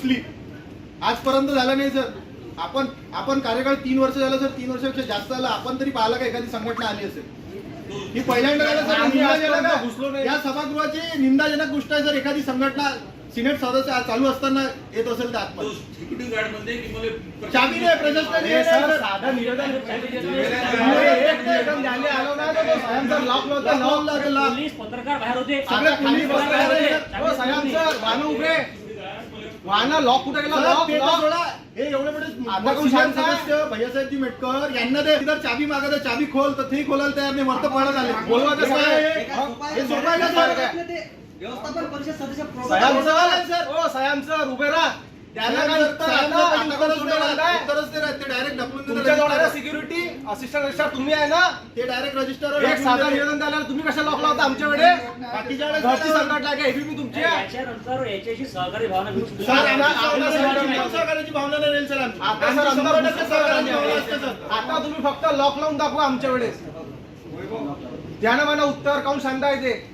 घुसली, आजपर्यंत झालं नाही सर. आपण कार्यकाळ 3 वर्ष झालं सर, 3 वर्षापेक्षा जास्त झालं. आपण तरी पाहिलं का एखादी संघटना आली असेल? ही पहिल्यांदा झालं सर. या सभागृहाची निंदाजनक गोष्ट आहे सर. एखादी संघटना सिनेट सदस्य चालू असताना येत असेल तर आतमध्ये सिक्युरिटी गार्ड मध्ये की मला चाबी नाही, प्रशासनाने साधं निवेदन आलो ना तर साहेबांचा लॉक लावला. पोलीस पत्रकार बाहेर होते, सगळे पोलीस वाहन उभे, वाहन लॉक कुठे गेला? लॉक हे एवढे मोठे सदस्य भैयासाहेबजी मेटकर यांना ते इधर चाबी मागत आहे, चाबी खोल तर तेही खोलायला तयार नाही. वरत पळत आले. बोलवा कसं आहे हे सोपं आहे का सर? व्यवस्थापन परिषद सदस्य सयाम सर उभे राहा. त्यांना काय तुमच्या सिक्युरिटी असिस्टंट रजिस्टर तुम्ही आहे ना, ते डायरेक्ट रजिस्टर एक साधा निवेदन द्यायला तुम्ही कशा लॉक लावता आमच्या वेळे? बाकीच्या घरची संघटना काय एबीपी तुमची आहे? याच्यानंतर याच्याशी सहकारी भावना विकसित सर, सहकार्याची भावना नाही राहील सर. आता सर आमदार 100% सहकार्याची भावना असते सर. आता तुम्ही फक्त लॉक लावून दाखवा आमच्या वेळेस. त्यानं मला उत्तर काऊन सांगता येते.